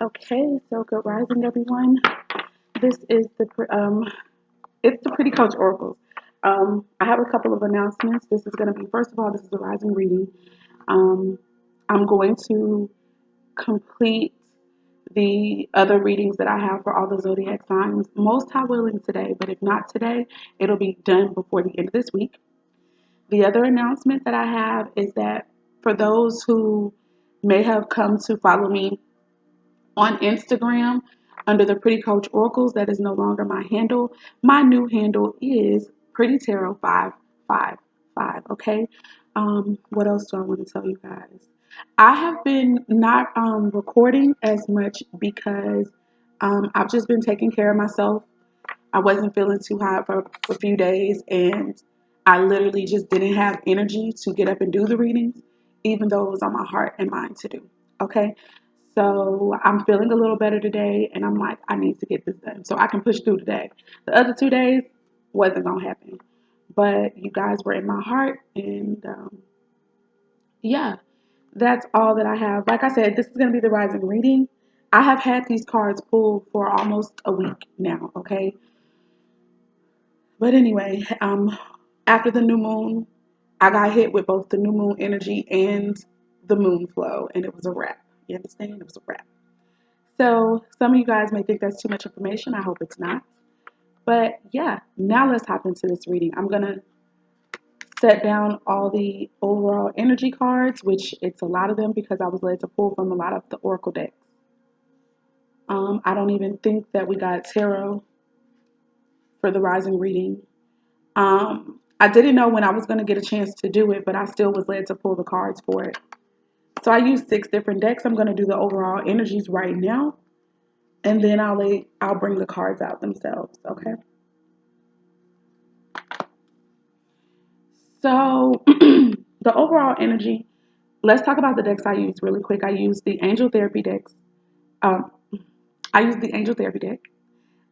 Okay, so good rising, everyone. This is it's the Pretty Coach Oracles. I have a couple of announcements. This is going to be, first of all, this is a rising reading. Um, I'm going to complete the other readings that I have for all the zodiac signs, most high willing today, but if not today, it'll be done before the end of this week. The other announcement that I have is that for those who may have come to follow me on Instagram under the Pretty Coach Oracles. That is no longer my handle. My new handle is Pretty Tarot 555. Okay. What else do I want to tell you guys? I have been not recording as much because I've just been taking care of myself. I wasn't feeling too hot for a few days, and I literally just didn't have energy to get up and do the readings, even though it was on my heart and mind to do. Okay. So I'm feeling a little better today, and I'm like, I need to get this done so I can push through today. The other 2 days wasn't going to happen, but you guys were in my heart, and yeah, that's all that I have. Like I said, this is going to be the rising reading. I have had these cards pulled for almost a week now, okay? But anyway, after the new moon, I got hit with both the new moon energy and the moon flow, and it was a wrap. You understand? It was a wrap. So some of you guys may think that's too much information. I hope it's not. But yeah, now let's hop into this reading. I'm going to set down all the overall energy cards, which it's a lot of them because I was led to pull from a lot of the oracle decks. I don't even think that we got tarot for the rising reading. I didn't know when I was going to get a chance to do it, but I still was led to pull the cards for it. So I used 6 different decks. I'm going to do the overall energies right now, and then I'll bring the cards out themselves. Okay. So the overall energy. Let's talk about the decks I use really quick. I use the Angel Therapy decks. Um, I use the Angel Therapy deck.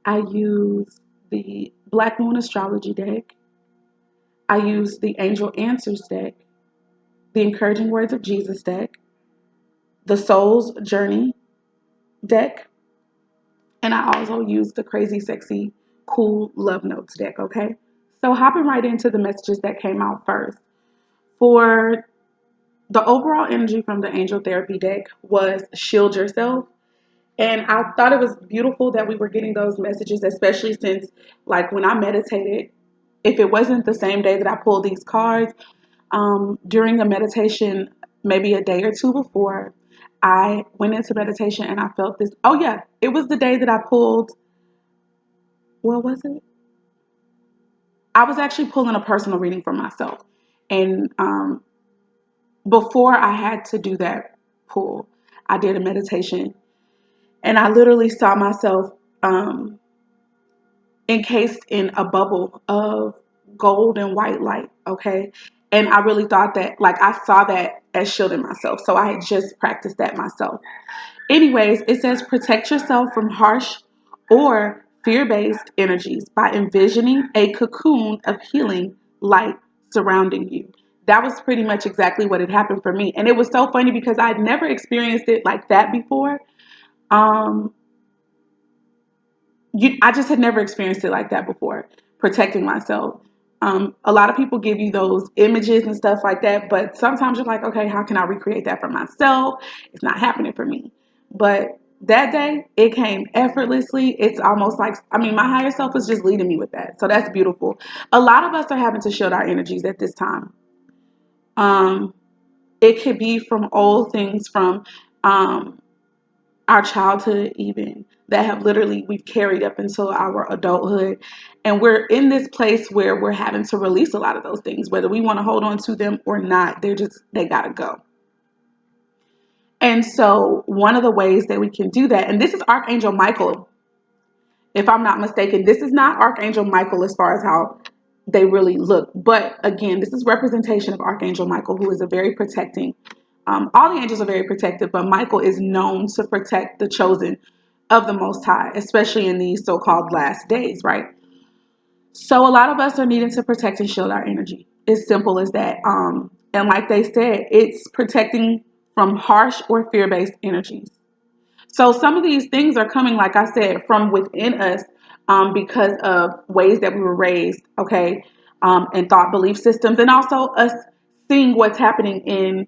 I use the Black Moon Astrology deck. I use the Angel Answers deck, the Encouraging Words of Jesus deck, the Soul's Journey deck, and I also use the Crazy Sexy Cool Love Notes deck, okay? So hopping right into the messages that came out first. For the overall energy from the Angel Therapy deck was shield yourself. And I thought it was beautiful that we were getting those messages, especially since, like, when I meditated, if it wasn't the same day that I pulled these cards, during a meditation, maybe a day or two before, I went into meditation and I felt this. Oh, yeah, it was the day that I pulled. What was it? I was actually pulling a personal reading for myself. And before I had to do that pull, I did a meditation and I literally saw myself encased in a bubble of gold and white light. Okay. And I really thought that, like, I saw that as shielding myself. So I had just practiced that myself. Anyways, it says protect yourself from harsh or fear based energies by envisioning a cocoon of healing light surrounding you. That was pretty much exactly what had happened for me. And it was so funny because I'd never experienced it like that before. Um, I just had never experienced it like that before, protecting myself. A lot of people give you those images and stuff like that, but sometimes you're like, okay, how can I recreate that for myself? It's not happening for me. But that day, it came effortlessly. It's almost like, I mean, my higher self is just leading me with that. So that's beautiful. A lot of us are having to shield our energies at this time. Um, it could be from old things, from um, our childhood even, that have literally we've carried up until our adulthood, and we're in this place where we're having to release a lot of those things, whether we want to hold on to them or not. They gotta go. And so one of the ways that we can do that, and this is Archangel Michael, if I'm not mistaken. This is not Archangel Michael as far as how they really look, but again, this is representation of Archangel Michael, who is a very protecting. All the angels are very protective, but Michael is known to protect the chosen of the Most High, especially in these so-called last days, right? So a lot of us are needing to protect and shield our energy. It's simple as that. And like they said, it's protecting from harsh or fear-based energies. So some of these things are coming, like I said, from within us, because of ways that we were raised, okay, and thought belief systems, and also us seeing what's happening in,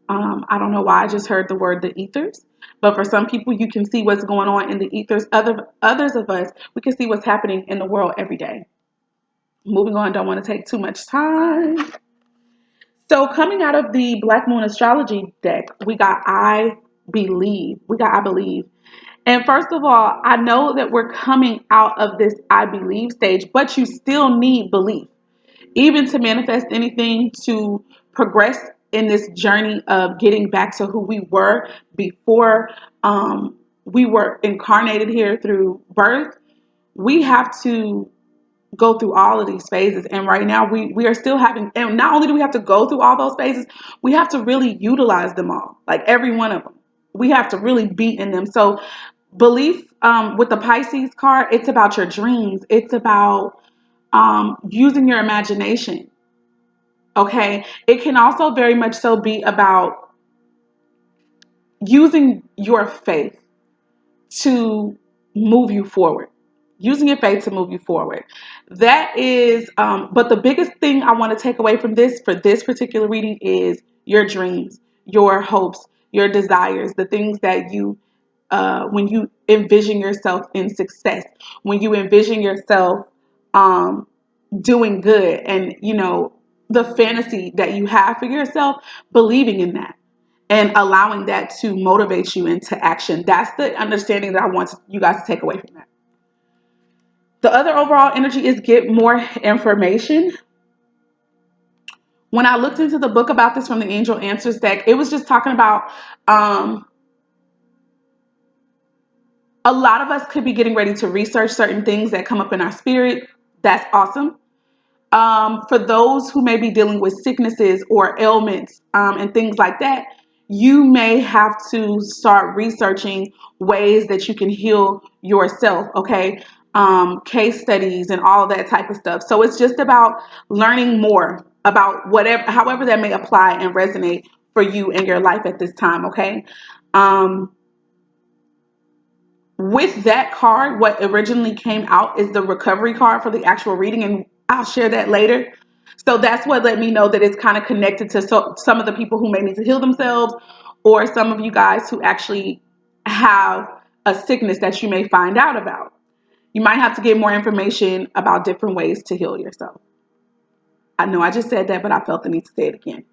I don't know why I just heard the word the ethers, but for some people, you can see what's going on in the ethers. Others of us, we can see what's happening in the world every day. Moving on, don't want to take too much time. So coming out of the Black Moon Astrology deck, we got I Believe. We got I Believe. And first of all, I know that we're coming out of this I Believe stage, but you still need belief. Even to manifest anything, to progress in this journey of getting back to who we were before we were incarnated here through birth, we have to go through all of these phases. And right now we are still having, and not only do we have to go through all those phases, we have to really utilize them all, like every one of them. We have to really be in them. So belief, with the Pisces card, it's about your dreams. It's about using your imagination. Okay. It can also very much so be about using your faith to move you forward. Using your faith to move you forward. That is, but the biggest thing I want to take away from this for this particular reading is your dreams, your hopes, your desires, the things that you, when you envision yourself in success, when you envision yourself um, doing good, and the fantasy that you have for yourself, believing in that and allowing that to motivate you into action. That's the understanding that I want you guys to take away from that. The other overall energy is get more information. When I looked into the book about this from the Angel Answers deck, it was just talking about um, a lot of us could be getting ready to research certain things that come up in our spirit. That's awesome. For those who may be dealing with sicknesses or ailments, and things like that, you may have to start researching ways that you can heal yourself, okay? Case studies and all that type of stuff. So it's just about learning more about whatever, however that may apply and resonate for you in your life at this time, okay? Um, with that card, what originally came out is the recovery card for the actual reading, and I'll share that later. So that's what let me know that it's kind of connected to some of the people who may need to heal themselves, or some of you guys who actually have a sickness that you may find out about. You might have to get more information about different ways to heal yourself. I know I just said that, but I felt the need to say it again.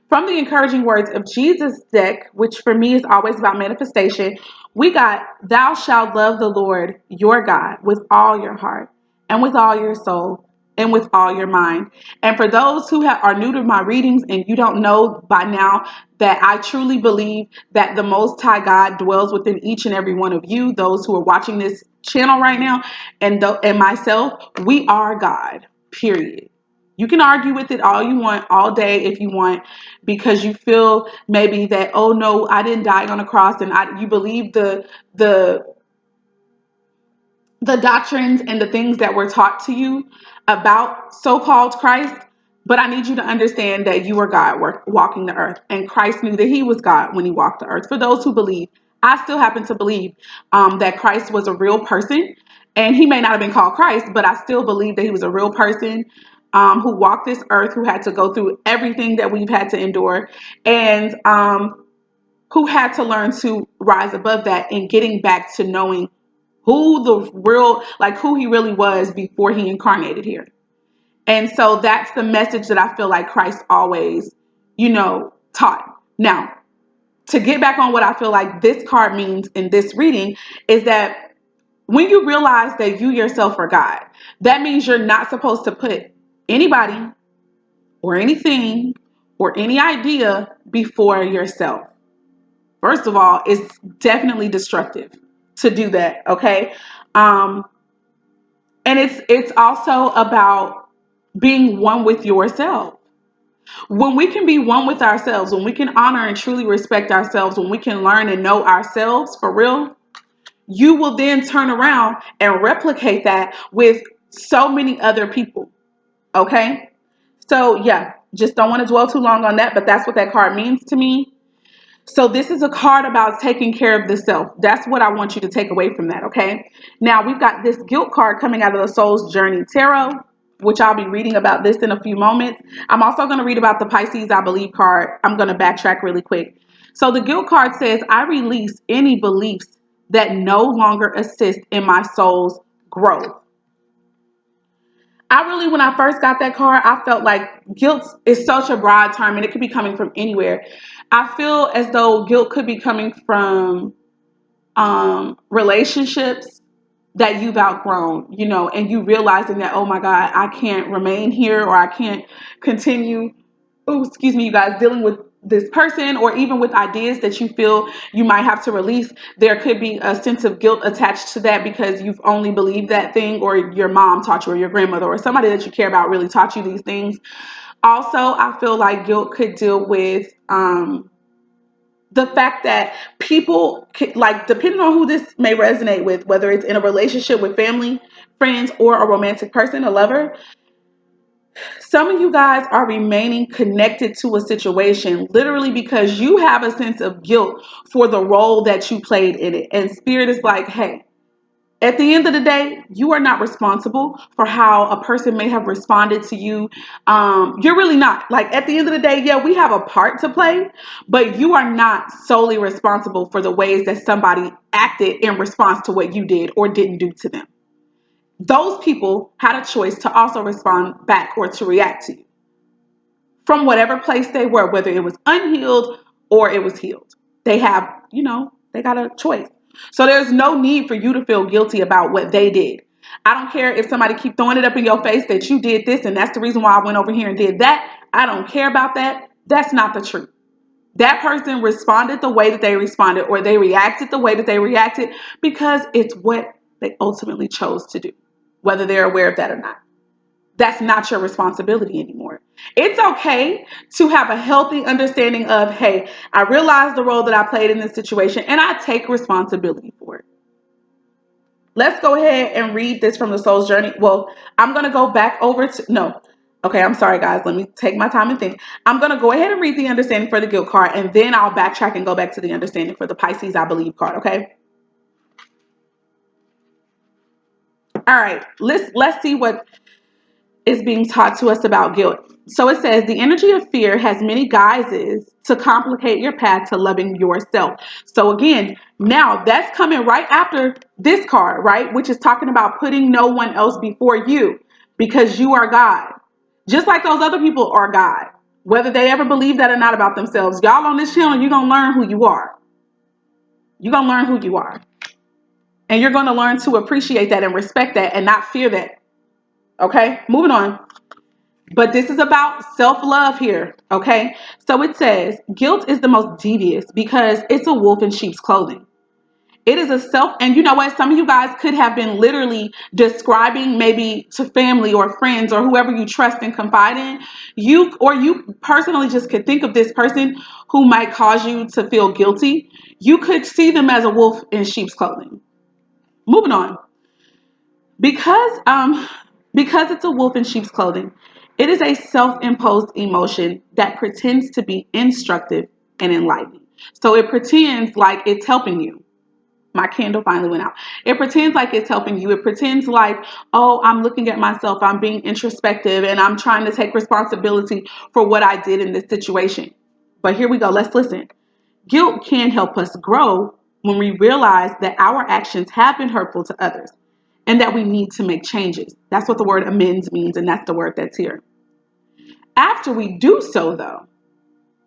From the encouraging words of Jesus deck, which for me is always about manifestation, we got, thou shalt love the Lord your God with all your heart and with all your soul and with all your mind. And for those who are new to my readings and you don't know by now that I truly believe that the Most High God dwells within each and every one of you, those who are watching this channel right now, and myself, we are God, period. You can argue with it all you want, all day if you want, because you feel maybe that, oh no, I didn't die on a cross, and you believe the the doctrines and the things that were taught to you about so-called Christ. But I need you to understand that you are God walking the earth, and Christ knew that he was God when he walked the earth. For those who believe, I still happen to believe that Christ was a real person, and he may not have been called Christ, but I still believe that he was a real person, who walked this earth, who had to go through everything that we've had to endure, and who had to learn to rise above that and getting back to knowing who the real, like who he really was before he incarnated here. And so that's the message that I feel like Christ always, taught. Now, to get back on what I feel like this card means in this reading is that when you realize that you yourself are God, that means you're not supposed to put anybody or anything or any idea before yourself. First of all, it's definitely destructive to do that, okay? Um, and it's also about being one with yourself. When we can be one with ourselves, when we can honor and truly respect ourselves, when we can learn and know ourselves for real, you will then turn around and replicate that with so many other people, okay? So yeah, just don't want to dwell too long on that, but that's what that card means to me. So this is a card about taking care of the self. That's what I want you to take away from that, okay? Now we've got this guilt card coming out of the Soul's Journey Tarot, which I'll be reading about this in a few moments. I'm also going to read about the Pisces I Believe card. I'm going to backtrack really quick. So the guilt card says, I release any beliefs that no longer assist in my soul's growth. I really, when I first got that card, I felt like guilt is such a broad term and it could be coming from anywhere. I feel as though guilt could be coming from relationships that you've outgrown, and you realizing that, oh my God, I can't remain here, or I can't continue, oh, excuse me, you guys, dealing with this person, or even with ideas that you feel you might have to release. There could be a sense of guilt attached to that because you've only believed that thing, or your mom taught you, or your grandmother, or somebody that you care about really taught you these things. Also, I feel like guilt could deal with the fact that people, like, depending on who this may resonate with, whether it's in a relationship with family, friends, or a romantic person, a lover, some of you guys are remaining connected to a situation literally because you have a sense of guilt for the role that you played in it. And Spirit is like, hey, at the end of the day, you are not responsible for how a person may have responded to you. You're really not. Like, at the end of the day, yeah, we have a part to play, but you are not solely responsible for the ways that somebody acted in response to what you did or didn't do to them. Those people had a choice to also respond back or to react to you from whatever place they were, whether it was unhealed or it was healed. They have, they got a choice. So there's no need for you to feel guilty about what they did. I don't care if somebody keep throwing it up in your face that you did this and that's the reason why I went over here and did that. I don't care about that. That's not the truth. That person responded the way that they responded, or they reacted the way that they reacted, because it's what they ultimately chose to do, whether they're aware of that or not. That's not your responsibility anymore. It's okay to have a healthy understanding of, hey, I realize the role that I played in this situation and I take responsibility for it. Let's go ahead and read this from the Soul's Journey. Well, I'm going to go back over to, no. Okay, I'm sorry, guys. Let me take my time and think. I'm going to go ahead and read the understanding for the guilt card, and then I'll backtrack and go back to the understanding for the Pisces I Believe card, okay? All right, let's see what is being taught to us about guilt. So it says, the energy of fear has many guises to complicate your path to loving yourself. So again, now that's coming right after this card, right? Which is talking about putting no one else before you, because you are God. Just like those other people are God. Whether they ever believe that or not about themselves, y'all on this channel, you're going to learn who you are. You're going to learn who you are. And you're going to learn to appreciate that and respect that and not fear that. Okay, moving on. But this is about self-love here, okay? So it says, guilt is the most devious because it's a wolf in sheep's clothing. It is a self, and you know what? Some of you guys could have been literally describing, maybe to family or friends or whoever you trust and confide in. You personally just could think of this person who might cause you to feel guilty. You could see them as a wolf in sheep's clothing. Moving on. Because it's a wolf in sheep's clothing, it is a self-imposed emotion that pretends to be instructive and enlightening. So it pretends like it's helping you. My candle finally went out. It pretends like it's helping you. It pretends like, oh, I'm looking at myself, I'm being introspective, and I'm trying to take responsibility for what I did in this situation. But here we go. Let's listen. Guilt can help us grow when we realize that our actions have been hurtful to others and that we need to make changes. That's what the word amends means, and that's the word that's here. After we do so, though,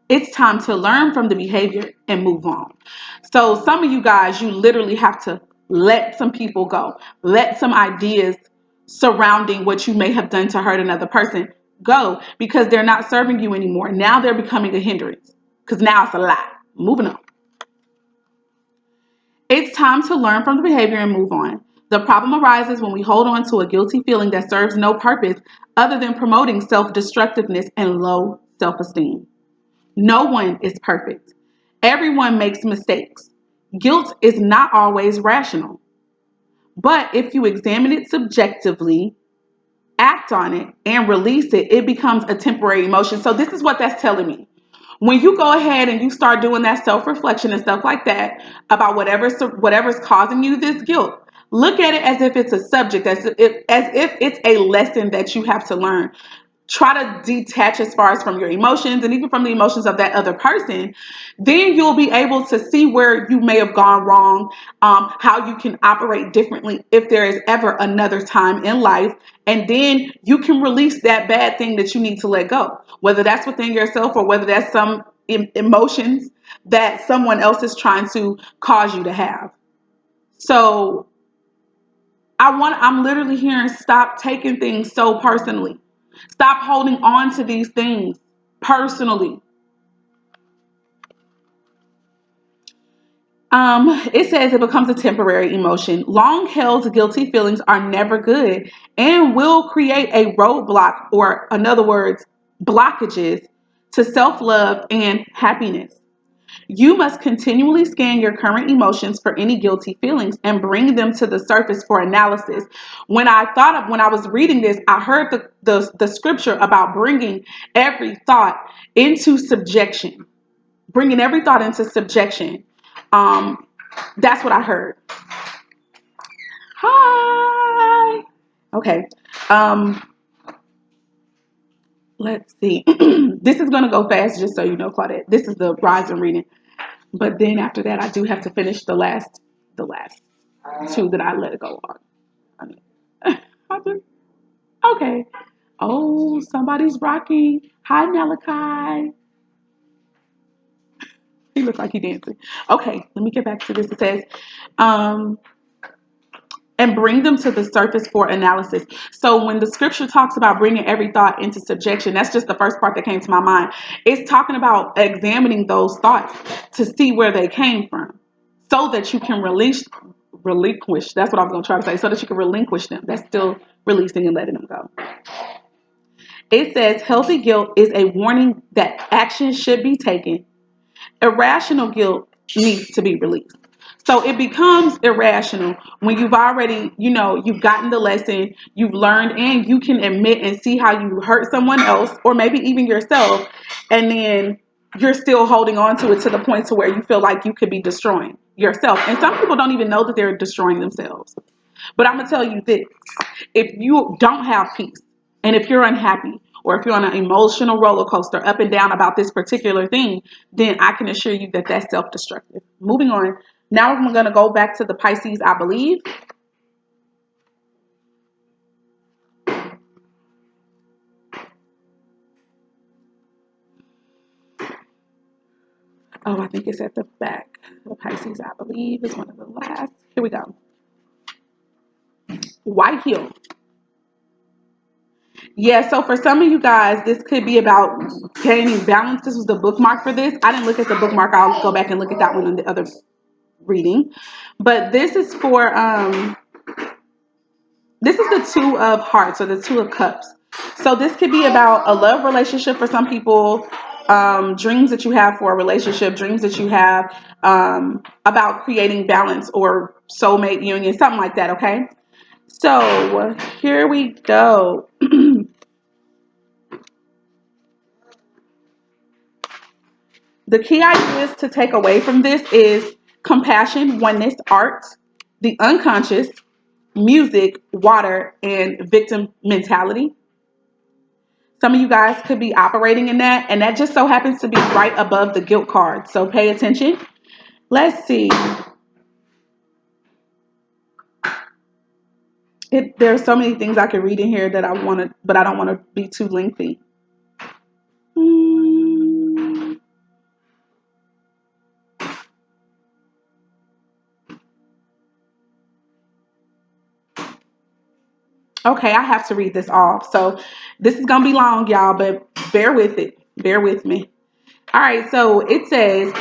it's time to learn from the behavior and move on. So some of you guys, you literally have to let some people go. Let some ideas surrounding what you may have done to hurt another person go, because they're not serving you anymore. Now they're becoming a hindrance, because now it's a lie. Moving on. It's time to learn from the behavior and move on. The problem arises when we hold on to a guilty feeling that serves no purpose other than promoting self-destructiveness and low self-esteem. No one is perfect. Everyone makes mistakes. Guilt is not always rational. But if you examine it subjectively, act on it, and release it, it becomes a temporary emotion. So this is what that's telling me. when you go ahead and you start doing that self-reflection and stuff like that about whatever's causing you this guilt, look at it as if it's a subject, as if it's a lesson that you have to learn. Try to detach as far as from your emotions and even from the emotions of that other person. Then you'll be able to see where you may have gone wrong, how you can operate differently if there is ever another time in life. And then you can release that bad thing that you need to let go, whether that's within yourself or whether that's some emotions that someone else is trying to cause you to have. So I'm literally hearing, stop taking things so personally. Stop holding on to these things personally. It says it becomes a temporary emotion. Long held guilty feelings are never good and will create a roadblock, or in other words, blockages to self-love and happiness. You must continually scan your current emotions for any guilty feelings and bring them to the surface for analysis. When I was reading this, I heard the scripture about bringing every thought into subjection. Bringing every thought into subjection. Um, that's what I heard. Hi. Okay. Um, let's see. This is going to go fast, just so you know, Claudette. This is the rise and reading. But then after that, I do have to finish the last two that I let it go on. I mean, I just, okay. Oh, somebody's rocking. Hi, Malachi. He looks like he's dancing. Okay, let me get back to this. It says, um, and bring them to the surface for analysis. So when the scripture talks about bringing every thought into subjection, that's just the first part that came to my mind. It's talking about examining those thoughts to see where they came from, so that you can relinquish. That's what I was going to try to say. So that you can relinquish them. That's still releasing and letting them go. It says healthy guilt is a warning that action should be taken. Irrational guilt needs to be released. So it becomes irrational when you've already, you've gotten the lesson, you've learned, and you can admit and see how you hurt someone else or maybe even yourself. And then you're still holding on to it to the point to where you feel like you could be destroying yourself. And some people don't even know that they're destroying themselves. But I'm going to tell you this. If you don't have peace, and if you're unhappy, or if you're on an emotional roller coaster up and down about this particular thing, then I can assure you that that's self-destructive. Moving on. Now I'm going to go back to the Pisces, I believe. Oh, I think it's at the back. The Pisces, I believe, is one of the last. Here we go. White heel. Yeah, so for some of you guys, this could be about gaining balance. This was the bookmark for this. I didn't look at the bookmark. I'll go back and look at that one in the other reading. But this is for this is the Two of Hearts, or the Two of Cups. So this could be about a love relationship for some people, dreams that you have for a relationship, dreams that you have about creating balance or soulmate union, something like that. Okay, so here we go. The key ideas to take away from this is compassion, oneness, art, the unconscious, music, water, and victim mentality. Some of you guys could be operating in that, and that just so happens to be right above the guilt card. So pay attention. Let's see. There's so many things I could read in here that I want to, but I don't want to be too lengthy. Hmm. Okay, I have to read this off. So this is gonna be long, y'all, but bear with it. Bear with me. All right, so it says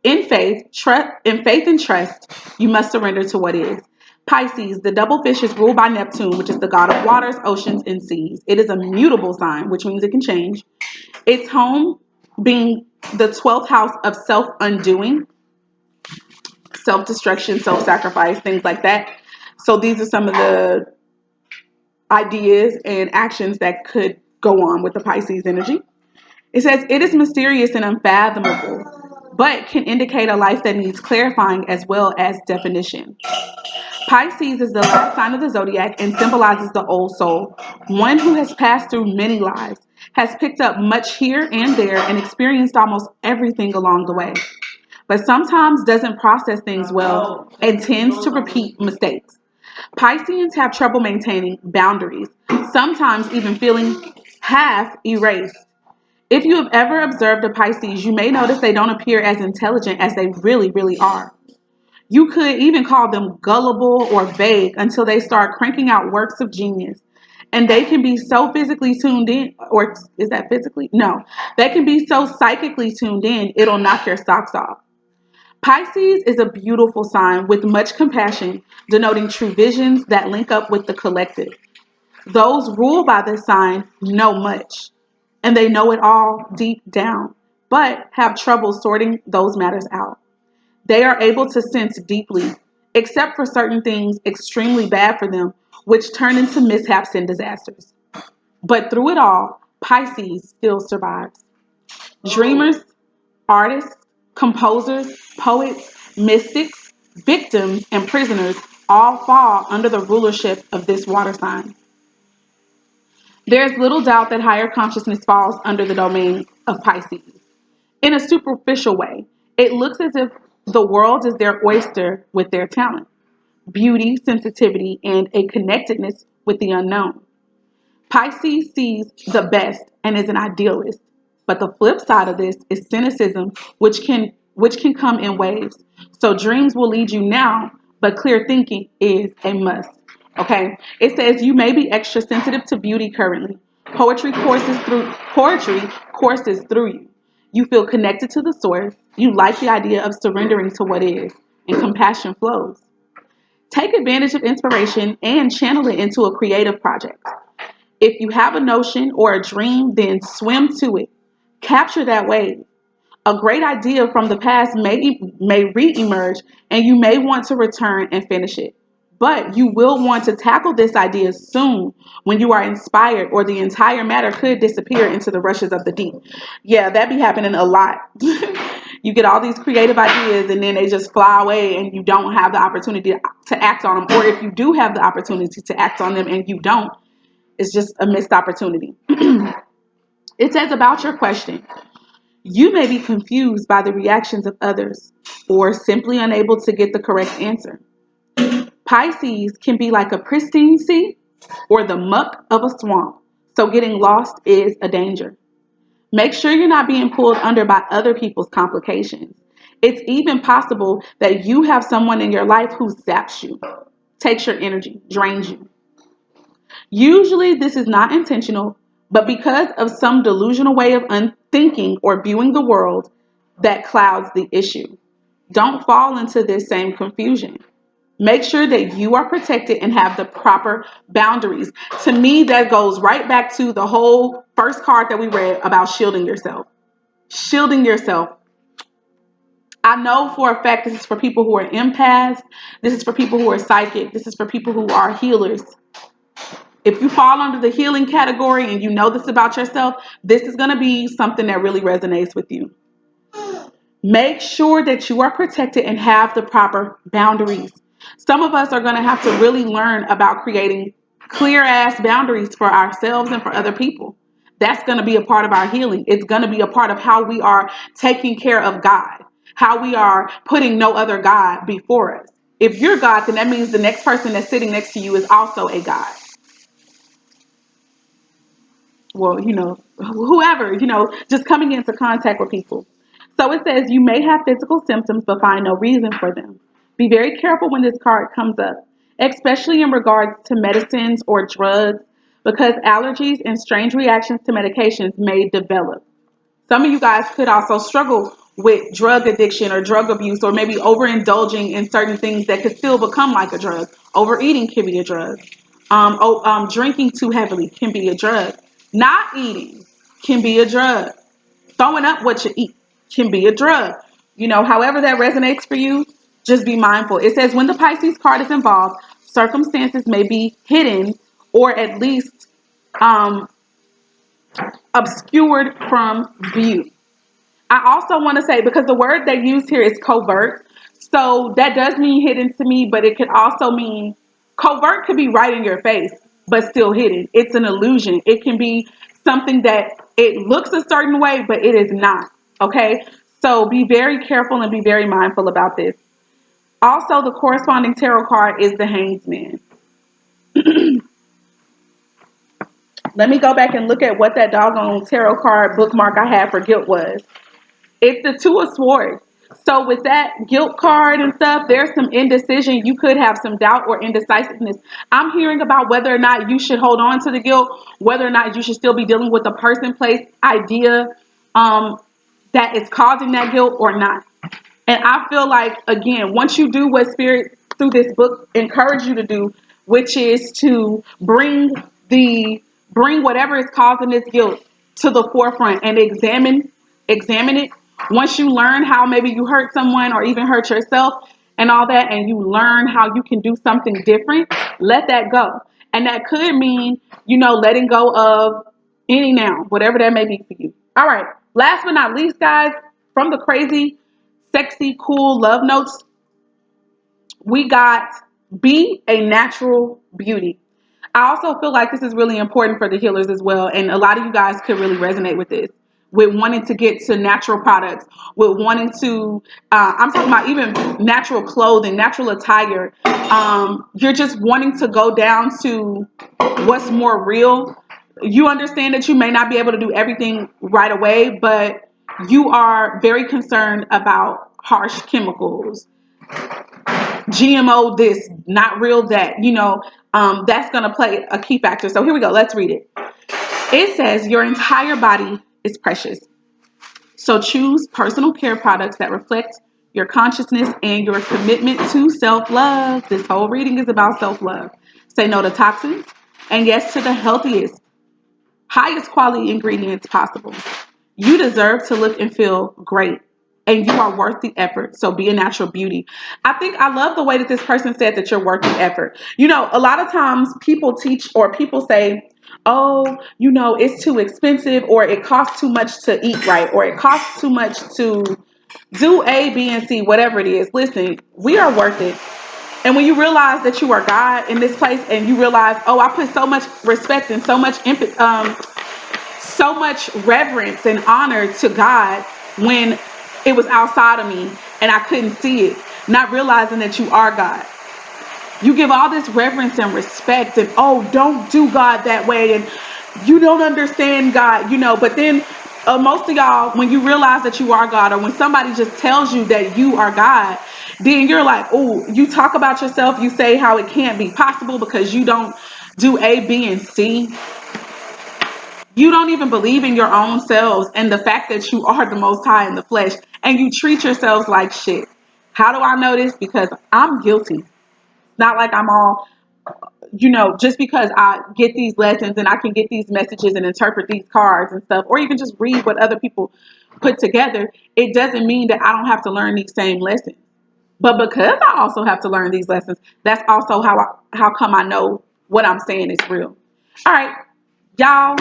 in faith and trust, you must surrender to what is. Pisces, the double fish is ruled by Neptune, which is the god of waters, oceans, and seas. It is a mutable sign, which means it can change. Its home being the 12th house of self-undoing, self-destruction, self-sacrifice, things like that. So these are some of the ideas and actions that could go on with the Pisces energy. It says it is mysterious and unfathomable, but can indicate a life that needs clarifying as well as definition. Pisces is the last sign of the zodiac and symbolizes the old soul, one who has passed through many lives, has picked up much here and there, and experienced almost everything along the way, but sometimes doesn't process things well and tends to repeat mistakes. Pisceans have trouble maintaining boundaries, sometimes even feeling half erased. If you have ever observed a Pisces, you may notice they don't appear as intelligent as they really, really are. You could even call them gullible or vague until they start cranking out works of genius. And they can be so physically tuned in, or is that physically? No. They can be so psychically tuned in, it'll knock your socks off. Pisces is a beautiful sign with much compassion, denoting true visions that link up with the collective. Those ruled by this sign know much, and they know it all deep down, but have trouble sorting those matters out. They are able to sense deeply, except for certain things extremely bad for them, which turn into mishaps and disasters. But through it all, Pisces still survives. Dreamers, artists, composers, poets, mystics, victims, and prisoners all fall under the rulership of this water sign. There is little doubt that higher consciousness falls under the domain of Pisces. In a superficial way, it looks as if the world is their oyster with their talent, beauty, sensitivity, and a connectedness with the unknown. Pisces sees the best and is an idealist. But the flip side of this is cynicism, which can come in waves. So dreams will lead you now, but clear thinking is a must. Okay? It says you may be extra sensitive to beauty currently. Poetry courses through you. You feel connected to the source. You like the idea of surrendering to what is, and compassion flows. Take advantage of inspiration and channel it into a creative project. If you have a notion or a dream, then swim to it. Capture that wave. A great idea from the past may re-emerge, and you may want to return and finish it. But you will want to tackle this idea soon when you are inspired, or the entire matter could disappear into the rushes of the deep. Yeah, that be happening a lot. You get all these creative ideas and then they just fly away and you don't have the opportunity to act on them. Or if you do have the opportunity to act on them and you don't, it's just a missed opportunity. It says about your question, you may be confused by the reactions of others or simply unable to get the correct answer. Pisces can be like a pristine sea or the muck of a swamp, so getting lost is a danger. Make sure you're not being pulled under by other people's complications. It's even possible that you have someone in your life who zaps you, takes your energy, drains you. Usually, this is not intentional, but because of some delusional way of unthinking or viewing the world that clouds the issue. Don't fall into this same confusion. Make sure that you are protected and have the proper boundaries. To me, that goes right back to the whole first card that we read about shielding yourself. Shielding yourself. I know for a fact this is for people who are empaths. This is for people who are psychic. This is for people who are healers. If you fall under the healing category and you know this about yourself, this is going to be something that really resonates with you. Make sure that you are protected and have the proper boundaries. Some of us are going to have to really learn about creating clear ass boundaries for ourselves and for other people. That's going to be a part of our healing. It's going to be a part of how we are taking care of God, how we are putting no other God before us. If you're God, then that means the next person that's sitting next to you is also a God. Well, whoever, just coming into contact with people. So it says you may have physical symptoms but find no reason for them. Be very careful when this card comes up, especially in regards to medicines or drugs, because allergies and strange reactions to medications may develop. Some of you guys could also struggle with drug addiction or drug abuse, or maybe overindulging in certain things that could still become like a drug. Overeating can be a drug. Drinking too heavily can be a drug. Not eating can be a drug. Throwing up what you eat can be a drug. However that resonates for you, just be mindful. It says when the Pisces card is involved, circumstances may be hidden or at least obscured from view. I also want to say, because the word they use here is covert, so that does mean hidden to me, but it could also mean covert could be right in your face, but still hidden. It's an illusion. It can be something that it looks a certain way, but it is not. Okay, so be very careful and be very mindful about this. Also, the corresponding tarot card is the Hanged Man. Let me go back and look at what that doggone tarot card bookmark I had for guilt was. It's the Two of Swords. So with that guilt card and stuff, there's some indecision. You could have some doubt or indecisiveness. I'm hearing about whether or not you should hold on to the guilt, whether or not you should still be dealing with the person, place, idea um, that is causing that guilt or not. And I feel like, again, once you do what Spirit through this book encourage you to do, which is to bring whatever is causing this guilt to the forefront and examine it. Once you learn how maybe you hurt someone or even hurt yourself and all that, and you learn how you can do something different, let that go. And that could mean, letting go of any now, whatever that may be for you. All right. Last but not least, guys, from the crazy, sexy, cool love notes, we got be a natural beauty. I also feel like this is really important for the healers as well. And a lot of you guys could really resonate with this, with wanting to get to natural products, with wanting to, I'm talking about even natural clothing, natural attire. You're just wanting to go down to what's more real. You understand that you may not be able to do everything right away, but you are very concerned about harsh chemicals, GMO this, not real that, that's going to play a key factor. So here we go. Let's read it. It says your entire body is precious. So choose personal care products that reflect your consciousness and your commitment to self-love. This whole reading is about self-love. Say no to toxins and yes to the healthiest, highest quality ingredients possible. You deserve to look and feel great, and you are worth the effort. So be a natural beauty. I love the way that this person said that you're worth the effort. A lot of times people teach or people say, oh, it's too expensive, or it costs too much to eat right, or it costs too much to do A, B, and C, whatever it is. Listen, we are worth it. And when you realize that you are God in this place, and you realize, oh, I put so much respect and so much empathy, so much reverence and honor to God when it was outside of me and I couldn't see it, not realizing that you are God. You give all this reverence and respect and, oh, don't do God that way, and you don't understand God, but then most of y'all, when you realize that you are God, or when somebody just tells you that you are God, then you're like, oh, you talk about yourself, you say how it can't be possible because you don't do A, B, and C. You don't even believe in your own selves and the fact that you are the most high in the flesh, and you treat yourselves like shit. How do I know this? Because I'm guilty. Not like I'm all, just because I get these lessons and I can get these messages and interpret these cards and stuff, or even just read what other people put together, it doesn't mean that I don't have to learn these same lessons. But because I also have to learn these lessons, that's also how come I know what I'm saying is real. All right, y'all.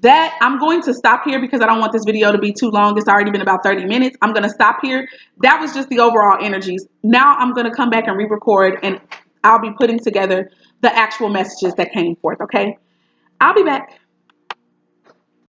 That I'm going to stop here because I don't want this video to be too long. It's already been about 30 minutes. I'm going to stop here. That was just the overall energies. Now I'm going to come back and re-record, and I'll be putting together the actual messages that came forth. Okay, I'll be back.